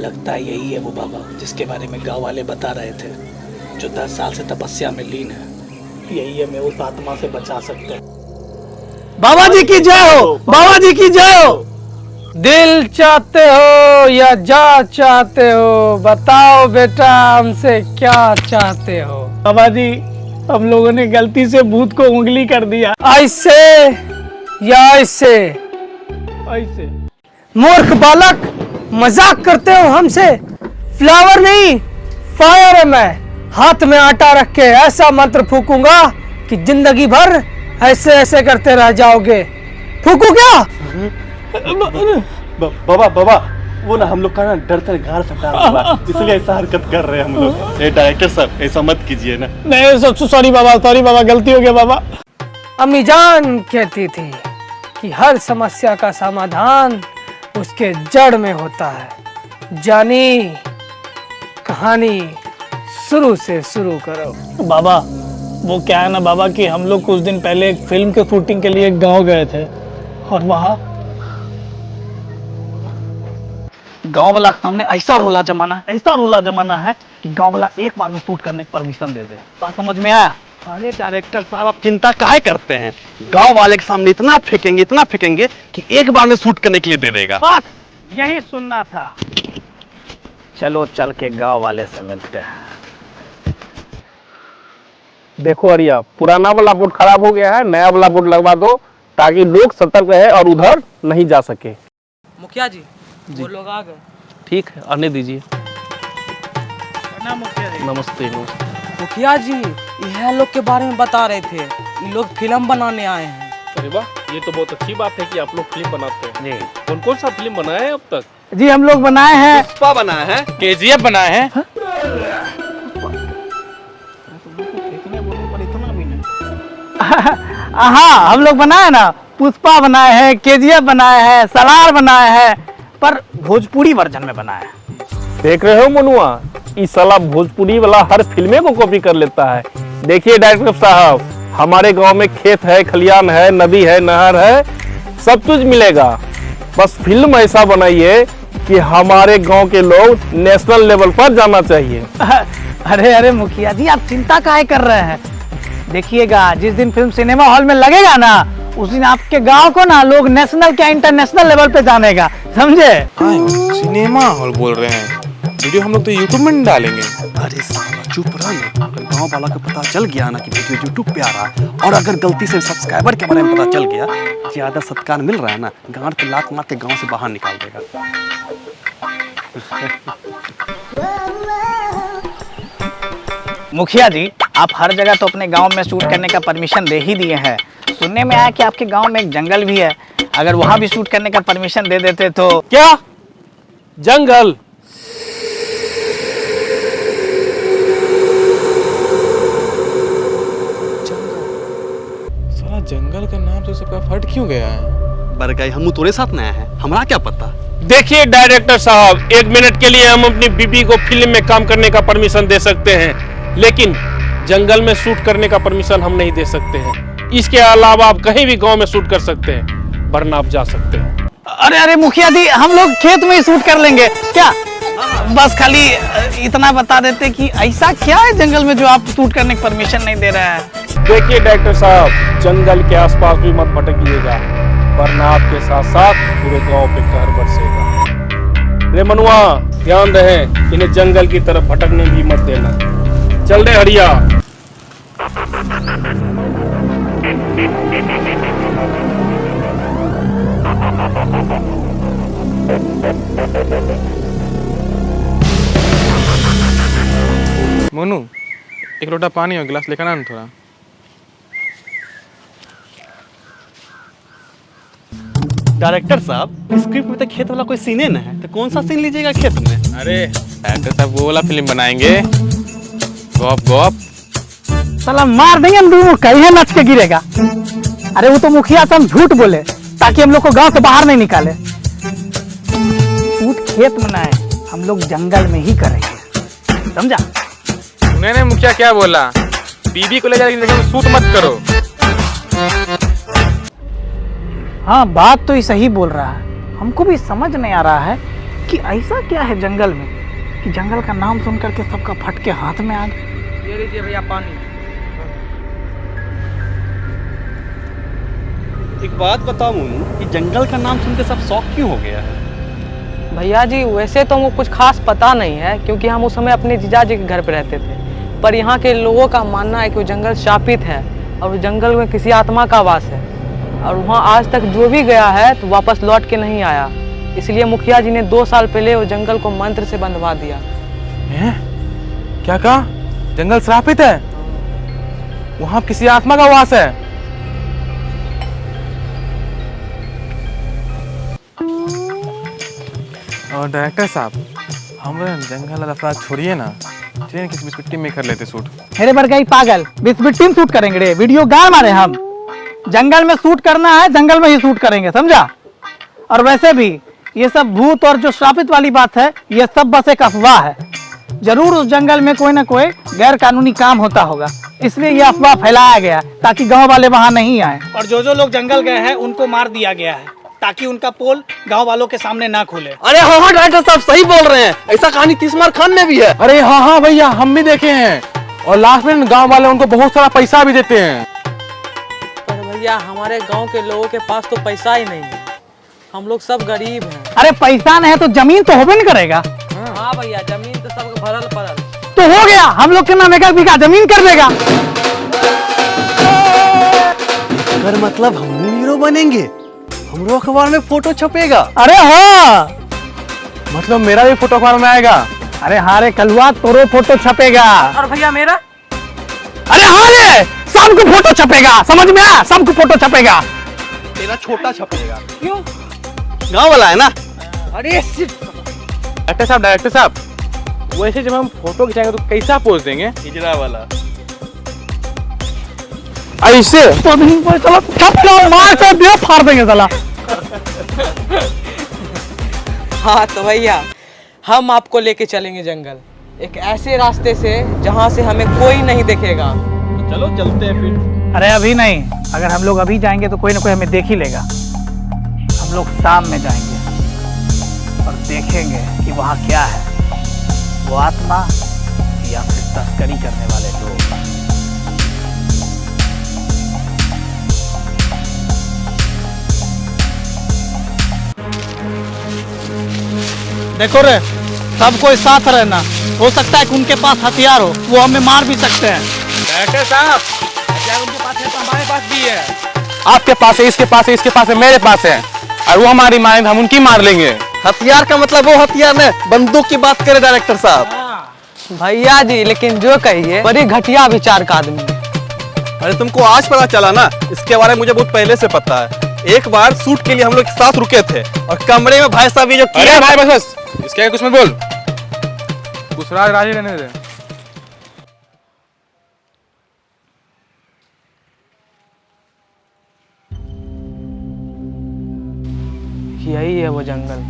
लगता है यही है वो बाबा जिसके बारे में गांव वाले बता रहे थे, जो 10 साल से तपस्या में लीन है। यही हमें उस आत्मा से बचा सकते हैं। बाबा जी की जय हो, बाबा जी की जय हो। दिल चाहते हो या जा चाहते हो, बताओ बेटा हमसे क्या चाहते हो। बाबा जी, हम लोगों ने गलती से भूत को उंगली कर दिया। ऐसे या ऐसे? ऐसे। मूर्ख बालक, मजाक करते हो हमसे? फ्लावर नहीं, फायर है मैं। हाथ में आटा रख के ऐसा मंत्र फूकूंगा कि जिंदगी भर ऐसे ऐसे करते रह जाओगे। फूकू क्या? बाबा बाबा, वो ना हम लोग का ना डर गाड़ सकता है, इसलिए ऐसा हरकत कर रहे हैं हम लोग। डायरेक्टर साहब ऐसा मत कीजिए ना। नहीं, सॉरी बाबा, गलती हो गया बाबा। अम्मी जान कहती थी कि हर समस्या का समाधान उसके जड़ में होता है। जानी, कहानी शुरू से शुरू करो। बाबा, वो क्या है ना बाबा कि हम लोग कुछ दिन पहले एक फिल्म के शूटिंग के लिए गांव गए थे, और वहाँ गांव वाला सामने ऐसा रोला जमाना है कि गांव वाला एक बार में शूट करने की परमिशन दे दे। बात समझ में आया? अरे डायरेक्टर साहब, आप चिंता काहे करते हैं? गांव वाले के सामने इतना फेंकेंगे कि एक बार में शूट करने के लिए दे देगा। बस यही सुनना था। चलो चल के गांव वाले से मिलते हैं। देखो अरिया, पुराना वाला बोर्ड खराब हो गया है, नया वाला बोर्ड लगवा दो ताकि लोग सतर्क रहे और उधर नहीं जा सके। मुखिया जी, वो लोग आ गए। ठीक है, आने दीजिए। मुखिया जी। नमस्ते नमस्ते। मुखिया जी, यह लोग के बारे में बता रहे थे, ये लोग फिल्म बनाने आए हैं। अरे वाह, ये तो बहुत अच्छी बात है कि आप लोग फिल्म बनाते हैं। जी। कौन कौन सा फिल्म बनाए हैं अब तक? जी हम लोग बनाए हैं, पुष्पा बनाया है, KGF बनाए हैं। हाँ हम लोग बनाए ना, पुष्पा बनाए हैं, KGF बनाए हैं, सलार बनाए हैं, पर भोजपुरी वर्जन में बनाए हैं। देख रहे हो मनुआ, इस साला भोजपुरी वाला हर फिल्में को कॉपी कर लेता है। देखिए डायरेक्टर साहब, हमारे गांव में खेत है, खलियान है, नदी है, नहर है, सब कुछ मिलेगा। बस फिल्म ऐसा बनाइए कि हमारे गांव के लोग नेशनल लेवल पर जाना चाहिए। अरे मुखिया जी, आप चिंता काहे कर रहे हैं? देखिएगा, जिस दिन फिल्म सिनेमा हॉल में लगेगा ना, उस दिन आपके गांव को ना लोग नेशनल क्या इंटरनेशनल लेवल पे जानेगा, समझे? सिनेमा हॉल बोल रहे हैं, वीडियो हम लोग तो यूट्यूब में नहीं डालेंगे। अरे साला चुप रह ना। अगर गांव वाला को पता चल गया ना कि वीडियो यूट्यूब पे आ रहा है, और अगर गलती से सब्सक्राइबर के बारे में पता चल गया, ज्यादा सत्कार मिल रहा है ना, गांड पे लात मार के गांव से बाहर निकाल देगा। मुखिया जी, आप हर जगह तो अपने गांव में शूट करने का परमिशन दे ही दिए हैं। सुनने में आया कि आपके गांव में एक जंगल भी है, अगर वहां भी शूट करने का परमिशन दे देते तो। क्या जंगल? साला जंगल का नाम से सबका फट क्यों गया है? बरगाई हम तोरे साथ नया है, हमारा क्या पता। देखिए डायरेक्टर साहब, 1 मिनट के लिए हम अपनी बीबी को फिल्म में काम करने का परमिशन दे सकते हैं, लेकिन जंगल में शूट करने का परमिशन हम नहीं दे सकते हैं। इसके अलावा आप कहीं भी गांव में शूट कर सकते हैं, वरना आप जा सकते हैं। अरे मुखिया जी, हम लोग खेत में ही शूट कर लेंगे क्या? बस खाली इतना बता देते कि ऐसा क्या है जंगल में जो आप शूट करने की परमिशन नहीं दे रहे हैं। देखिए डायरेक्टर साहब, जंगल के आसपास भी मत भटकिएगा, वरना आपके साथ साथ पूरे गांव पे कहर बरसेगा। रे मनुआ, ध्यान रहे, इन्हें जंगल की तरफ भटकने भी मत देना। चल रहे हरिया। मोनू, एक लोटा पानी और गिलास लेकर आना थोड़ा। डायरेक्टर साहब, स्क्रिप्ट में तो खेत वाला कोई सीने न है, तो कौन सा सीन लीजिएगा खेत में? अरे डायरेक्टर साहब, वो वाला फिल्म बनाएंगे, गॉप गॉप। साला मार देंगे हम दोनों, कहीं नच के गिरेगा। अरे वो तो मुखिया से हम झूठ बोले ताकि हम लोग को गांव से बाहर नहीं निकाले। शूट खेत में ना है, हम लोग जंगल में ही करेंगे, समझा? मैंने मुखिया क्या बोला, बीबी को ले जाकर शूट मत करो। हाँ, बात तो ये सही बोल रहा है। हमको भी समझ नहीं आ रहा है कि ऐसा क्या है जंगल में कि जंगल का नाम सुन करके सबका फट के हाथ में आ गया। ये लीजिए भैया पानी। एक बात बताओ मोनू कि जंगल का नाम सुन के सब शौक क्यों हो गया है? भैया जी वैसे तो हमको कुछ खास पता नहीं है, क्योंकि हम उस समय अपने जीजा जी के घर पे रहते थे। पर यहाँ के लोगों का मानना है कि वो जंगल शापित है और उस जंगल में किसी आत्मा का वास है, और वहाँ आज तक जो भी गया है तो वापस लौट के नहीं आया। इसलिए मुखिया जी ने 2 साल पहले वो जंगल को मंत्र से बंधवा दिया। क्या कहा? जंगल श्रापित है? वहां किसी आत्मा का वास है? और डायरेक्टर साहब, हम जंगल वाला अपराध छोड़िए ना, चलिए किसी बिस्कुट में कर लेते शूट। मेरे बरगई पागल, बिस्बिट टीम शूट करेंगे रे, वीडियो गाड़ मारे हम। जंगल में शूट करना है, जंगल में ही शूट करेंगे, समझा? और वैसे भी ये सब भूत और जो श्रापित वाली बात है, ये सब बस एक अफवाह है। जरूर उस जंगल में कोई ना कोई गैर कानूनी काम होता होगा, इसलिए ये अफवाह फैलाया गया ताकि गांव वाले वहां नहीं आए। और जो लोग जंगल गए हैं उनको मार दिया गया है ताकि उनका पोल गांव वालों के सामने ना खुले। अरे हाँ हाँ डायरेक्टर साहब सही बोल रहे हैं, ऐसा कहानी तीसमार खान में भी है। अरे हाँ हाँ भैया, हम भी देखे हैं, और लास्ट में गांव वाले उनको बहुत सारा पैसा भी देते हैं। पर भैया हमारे गांव के लोगों के पास तो पैसा ही नहीं है, हम लोग सब गरीब हैं। अरे पैसा नहीं है तो जमीन तो होबे नहीं करेगा। हाँ भैया, जमीन तो सब भरल पड़ल तो हो गया, हम लोग के नाम 1 बीघा जमीन कर देगा। अगर मतलब हम भी हीरो बनेंगे, हमरो अखबार में फोटो छपेगा। अरे हाँ, मतलब मेरा भी फोटो अखबार में आएगा? अरे हाँ रे कलुआ, तोरो फोटो छपेगा। और भैया मेरा? अरे हाँ रे, सबको फोटो छपेगा, समझ में आया? सबको फोटो छपेगा। तेरा छोटा छपेगा। क्यों? गांव वाला है ना। अरे डायरेक्टर साहब, वैसे जब हम फोटो खिंचाएंगे तो कैसा पोज देंगे? हिजरा वाला। ऐसे? तो नहीं पर चलो छप लो, मार कर दिया, फाड़ देंगे साला। हाँ तो भैया हम आपको लेके चलेंगे जंगल, एक ऐसे रास्ते से जहाँ से हमें कोई नहीं देखेगा। तो चलो चलते हैं फिर। अरे अभी नहीं, अगर हम लोग अभी जाएंगे तो कोई ना कोई हमें देख ही लेगा। हम लोग शाम में जाएंगे और देखेंगे कि वहाँ क्या है, वो आत्मा या फिर तस्करी करने वाले लोग। देखो रे, सब कोई साथ रहना, हो सकता है कि उनके पास हथियार हो, वो हमें मार भी सकते हैं। डायरेक्टर साहब, हथियार उनके पास है तो हमारे पास भी है। आपके पास है, इसके पास है, इसके पास है, मेरे पास है, और वो हमारी मारेंगे, हम उनकी मार लेंगे। हथियार का मतलब वो हथियार है, बंदूक की बात करे डायरेक्टर साहब। भैया जी लेकिन जो कहिए, बड़ी घटिया विचार का आदमी। अरे तुमको आज पता चला ना, इसके बारे में मुझे बहुत पहले से पता है। एक बार शूट के लिए हम लोग साथ रुके थे और कमरे में भाई साहब ये जो अरे भाई बस बस, इसके आगे कुछ मत बोल, कुछ राज ही रहने दे। यही है वो जंगल।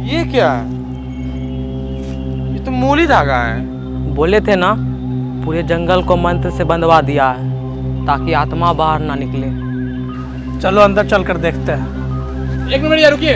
ये क्या है? ये तो मूली धागा है। बोले थे ना, पूरे जंगल को मंत्र से बंधवा दिया है ताकि आत्मा बाहर ना निकले। चलो अंदर चल कर देखते हैं। 1 मिनट यार रुकिए।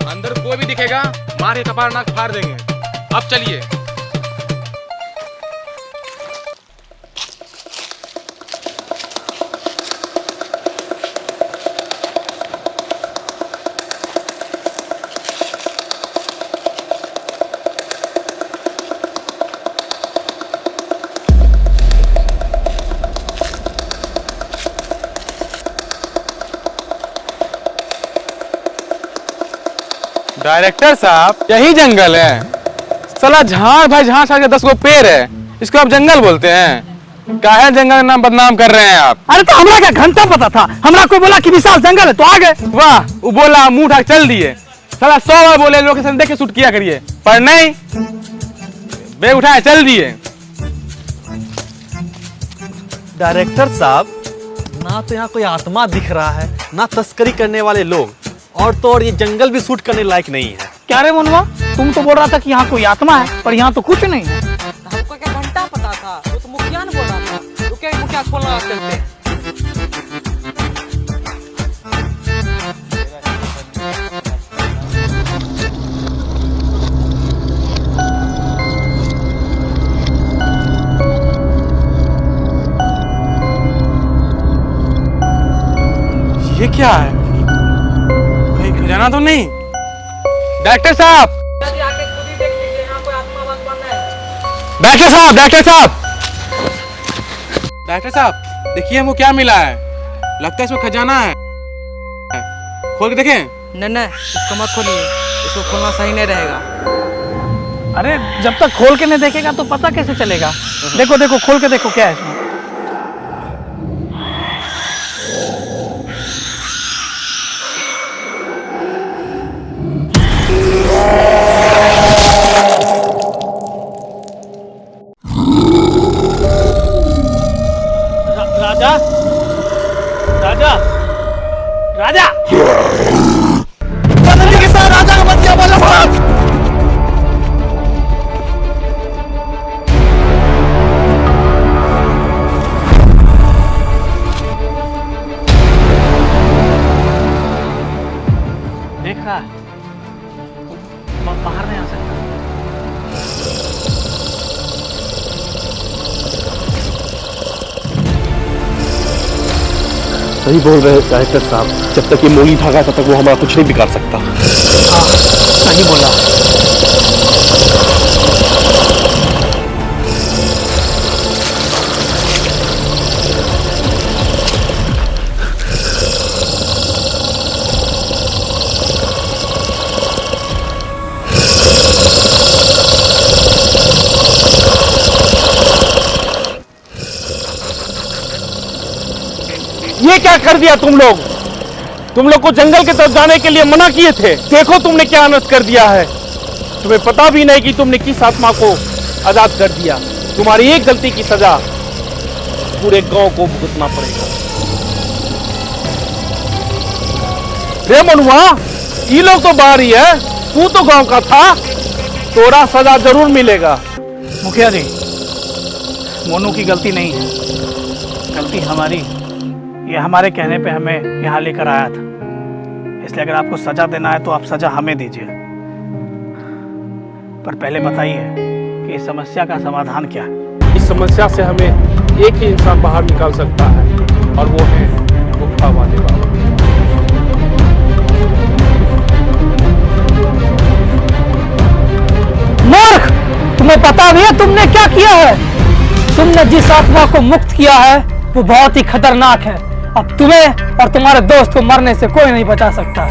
अंदर कोई भी दिखेगा, मार के कपार नाक फाड़ देंगे। अब चलिए। डायरेक्टर साहब, यही जंगल है। साला झाड़ भाई झाड़ साड़ के 10 गो पेड़ है, इसको आप जंगल बोलते हैं? काहे जंगल का नाम बदनाम कर रहे हैं आप? अरे तो हमरा क्या घंटा पता था, हमरा कोई बोला कि विशाल जंगल है तो आ गए। वाह, वो बोला मुंह उठा के चल दिए। साला 100 बार बोले लोकेशन देख के शूट किया करिए, पर नहीं। बैग उठाए चल दिए। डायरेक्टर साहब, ना तो यहाँ कोई आत्मा दिख रहा है, ना तस्करी करने वाले लोग, और तो और ये जंगल भी शूट करने लायक नहीं है। क्या रे मनुआ, तुम तो बोल रहा था कि यहाँ कोई आत्मा है, पर यहाँ तो कुछ नहीं है। हमको क्या घंटा पता था, वो तो मुखिया ने बोला था। रुके मुखिया फोन लगा चलते हैं। ये क्या है? कहीं खजाना तो नहीं? डॉक्टर साहब, डॉक्टर साहब, डॉक्टर साहब, डॉक्टर साहब, देखिए हमको क्या मिला है। लगता है इसमें खजाना है। खोल के देखें। नहीं नहीं, इसको मत खोलिए, इसको खोलना सही नहीं रहेगा। अरे जब तक खोल के नहीं देखेगा तो पता कैसे चलेगा। देखो देखो, खोल के देखो क्या है इसमें। राजा, राजा, राजा, बदली के साथ राजा का मत क्या बोला। देखा, बाहर नहीं आ सकता। सही बोल रहे हैं डायरेक्टर साहब, जब तक ये मूली धागा तब तक वो हमारा कुछ नहीं बिगाड़ सकता। हाँ, सही बोला। ये क्या कर दिया तुम लोग? तुम लोग को जंगल की तरफ जाने के लिए मना किए थे। देखो तुमने क्या अनर्थ कर दिया है। तुम्हें पता भी नहीं कि तुमने किस आत्मा को आजाद कर दिया। तुम्हारी एक गलती की सजा पूरे गांव को भुगतना पड़ेगा। रे मनुआ, ये लोग तो बाहरी है, तू तो गांव का था, तोरा सजा जरूर मिलेगा। मुखिया जी, मोनू की गलती नहीं है, गलती हमारी। ये हमारे कहने पे हमें यहाँ लेकर आया था, इसलिए अगर आपको सजा देना है तो आप सजा हमें दीजिए। पर पहले बताइए कि इस समस्या का समाधान क्या है। इस समस्या से हमें एक ही इंसान बाहर निकाल सकता है, और वो है गुफा वाले बाबा। मूर्ख, तुम्हें पता भी है तुमने क्या किया है? तुमने जिस आत्मा को मुक्त किया है वो बहुत ही खतरनाक है। अब तुम्हें और तुम्हारे दोस्त को मरने से कोई नहीं बचा सकता।